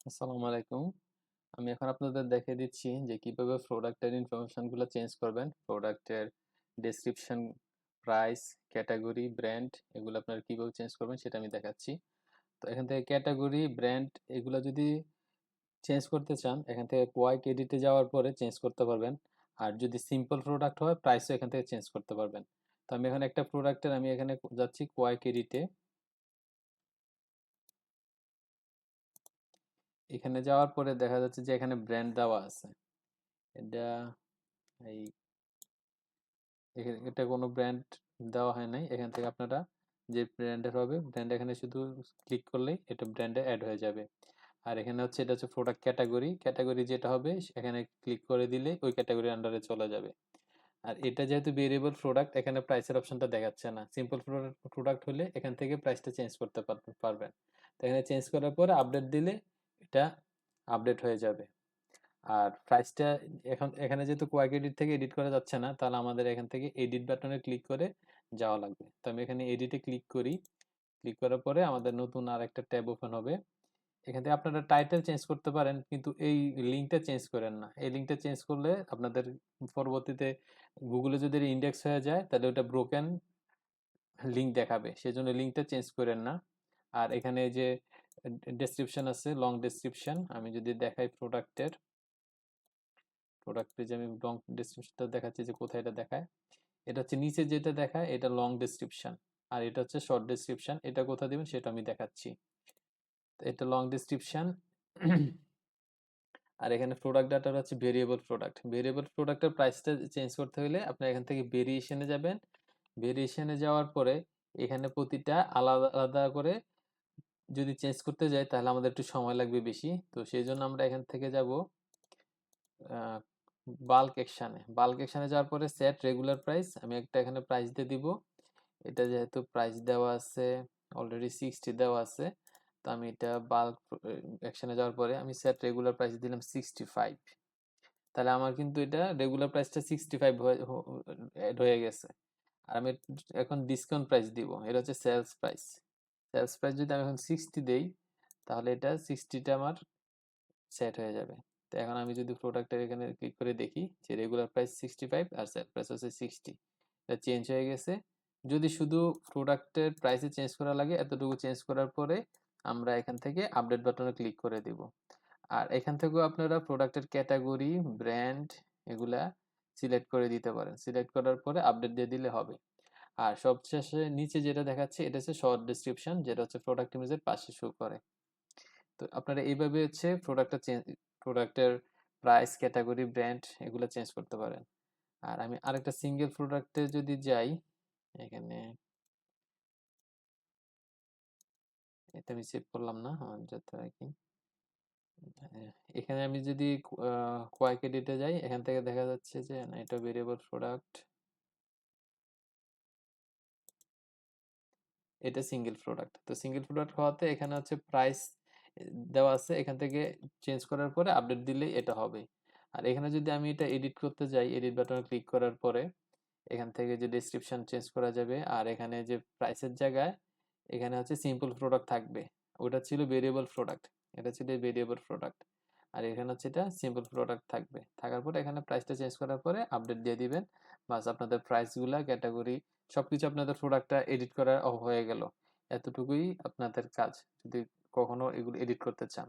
আসসালামু আলাইকুম। আমি এখন আপনাদের দেখিয়ে দিচ্ছি যে কিভাবে প্রোডাক্টের ইনফরমেশনগুলো চেঞ্জ করবেন। প্রোডাক্টের ডেসক্রিপশন, প্রাইস, ক্যাটাগরি, ব্র্যান্ড এগুলো আপনারা কিভাবে চেঞ্জ করবেন সেটা আমি দেখাচ্ছি। তো এখান থেকে ক্যাটাগরি, ব্র্যান্ড এগুলো যদি চেঞ্জ করতে চান এখান থেকে কোয়াইক এডিটে যাওয়ার পরে চেঞ্জ করতে পারবেন। আর যদি সিম্পল প্রোডাক্ট হয় প্রাইসও এখান থেকে চেঞ্জ করতে পারবেন। তো আমি এখন একটা প্রোডাক্টের আমি এখানে যাচ্ছি কোয়াইক এডিটে। এখানে যাওয়ার পরে দেখা যাচ্ছে যে এখানে ব্র্যান্ড দেওয়া আছে। এটা এই এটা কোনো ব্র্যান্ড দেওয়া হয় নাই। এখান থেকে আপনারা যে ব্র্যান্ডের হবে ব্র্যান্ড এখানে শুধু ক্লিক করলেই এটা ব্র্যান্ডে অ্যাড হয়ে যাবে। আর এখানে হচ্ছে এটা হচ্ছে প্রোডাক্ট ক্যাটাগরি, ক্যাটাগরি যেটা হবে এখানে ক্লিক করে দিলে ওই ক্যাটাগরির আন্ডারে চলে যাবে। আর এটা যেহেতু ভেরিয়েবল প্রোডাক্ট এখানে প্রাইসের অপশনটা দেখাচ্ছে না। সিম্পল প্রোডাক্ট হলে এখান থেকে প্রাইসটা চেঞ্জ করতে পারবেন। তো এখানে চেঞ্জ করার পরে আপডেট দিলে এটা আপডেট হয়ে যাবে। আর প্রাইসটা এখন এখানে যেহেতু কোয়াক এডিট থেকে এডিট করা যাচ্ছে না তাহলে আমাদের এখান থেকে এডিট বাটনে ক্লিক করে যাওয়া লাগবে। তো আমি এখানে এডিটে ক্লিক করি। ক্লিক করার পরে আমাদের নতুন আর একটা ট্যাব ওপেন হবে। এখান থেকে আপনারা টাইটেল চেঞ্জ করতে পারেন কিন্তু এই লিঙ্কটা চেঞ্জ করেন না। এই লিঙ্কটা চেঞ্জ করলে আপনাদের পরবর্তীতে গুগলে যদি ইন্ডেক্স হয়ে যায় তাহলে ওটা ব্রোকেন লিঙ্ক দেখাবে, সেজন্য লিঙ্কটা চেঞ্জ করেন না। আর এখানে যে ডেসক্রিপশন আছে, লং ডেসক্রিপশন, আমি যদি দেখাই প্রোডাক্ট পেজে আমি লং ডেসক্রিপশনটা দেখাচ্ছি যে কোথায় এটা দেখায়। এটা হচ্ছে নিচে যেটা দেখায় এটা লং ডেসক্রিপশন, আর এটা হচ্ছে শর্ট ডেসক্রিপশন। এটা কোথায় দিবেন সেটা আমি দেখাচ্ছি। তো এটা লং ডেসক্রিপশন। আর এখানে প্রোডাক্ট ডাটা হচ্ছে ভেরিয়েবল প্রোডাক্ট। ভেরিয়েবল প্রোডাক্টের প্রাইসটা চেঞ্জ করতে হলে আপনি এখান থেকে ভেরিয়েশনে যাবেন। ভেরিয়েশনে যাওয়ার পরে এখানে প্রতিটা আলাদা আলাদা করে যদি চেঞ্জ করতে যাই তাহলে আমাদের একটু সময় লাগবে বেশি। তো সেই জন্য আমরা এখান থেকে যাব বাল্ক অ্যাকশানে যাওয়ার পরে সেট রেগুলার প্রাইস, আমি একটা এখানে প্রাইস দিয়ে দিব। এটা যেহেতু প্রাইস দেওয়া আছে অলরেডি 60 দেওয়া আছে, তো আমি এটা বাল্ক অ্যাকশানে যাওয়ার পরে আমি সেট রেগুলার প্রাইস দিলাম 65। তাহলে আমার কিন্তু এটা রেগুলার প্রাইসটা 65 অ্যাড হয়ে গেছে। আর আমি এখন ডিসকাউন্ট প্রাইস দিব, এটা হচ্ছে সেলস প্রাইস। সেলস প্রাইস যদি আমি এখন 60 দেই তাহলে এটা 60টা আমার সেট হয়ে যাবে। তো এখন আমি যদি প্রোডাক্টের এখানে ক্লিক করে দেখি যে রেগুলার প্রাইস 65 আর সেট প্রাইস হচ্ছে 60, এটা চেঞ্জ হয়ে গেছে। যদি শুধু প্রোডাক্টের প্রাইসে চেঞ্জ করা লাগে এতটুকু চেঞ্জ করার পরে আমরা এখান থেকে আপডেট বাটনে ক্লিক করে দিব। আর এখান থেকেও আপনারা প্রোডাক্টের ক্যাটাগরি, ব্র্যান্ড এগুলা সিলেক্ট করে দিতে পারেন। সিলেক্ট করার পরে আপডেট দিয়ে দিলে হবে। আর সবশেষে নিচে যেটা দেখাচ্ছে এটা হচ্ছে শর্ট ডেসক্রিপশন, যেটা হচ্ছে প্রোডাক্ট ইমেজের পাশে শো করে। তো আপনারা এইভাবে হচ্ছে প্রোডাক্টের প্রাইস, ক্যাটাগরি, ব্র্যান্ড এগুলো চেঞ্জ করতে পারেন। আর আমি আরেকটা সিঙ্গেল প্রোডাক্টে যদি যাই, এখানে এটা আমি সেভ করলাম না, যেতে হয় কি, এখানে আমি যদি কোয়াক এডিটে যাই এখান থেকে দেখা যাচ্ছে যে না, এটা ভেরিয়েবল প্রোডাক্ট, এটা সিঙ্গেল প্রোডাক্ট। তো সিঙ্গেল প্রোডাক্ট হওয়াতে এখানে হচ্ছে প্রাইস দেওয়া আছে, এখান থেকে চেঞ্জ করার পরে আপডেট দিলেই এটা হবে। আর এখানে যদি আমি এটা এডিট করতে যাই, এডিট বাটনে ক্লিক করার পরে এখান থেকে যে ডেসক্রিপশন চেঞ্জ করা যাবে। আর এখানে যে প্রাইসের জায়গায় এখানে হচ্ছে সিম্পল প্রোডাক্ট থাকবে। ওটা ছিল ভেরিয়েবল প্রোডাক্ট, এটা ছিল ভেরিয়েবল প্রোডাক্ট। আর এখানে হচ্ছে এটা সিম্পল প্রোডাক্ট থাকবে। থাকার পরে এখানে প্রাইসটা চেঞ্জ করার পরে আপডেট দিয়ে দিবেন। বাস আপনাদের প্রাইসগুলা, ক্যাটাগরি সবকিছু আপনাদের প্রোডাক্টটা এডিট করা হয়ে গেল। এতটুকুই আপনাদের কাজ যদি কখনো এগুলো এডিট করতে চান।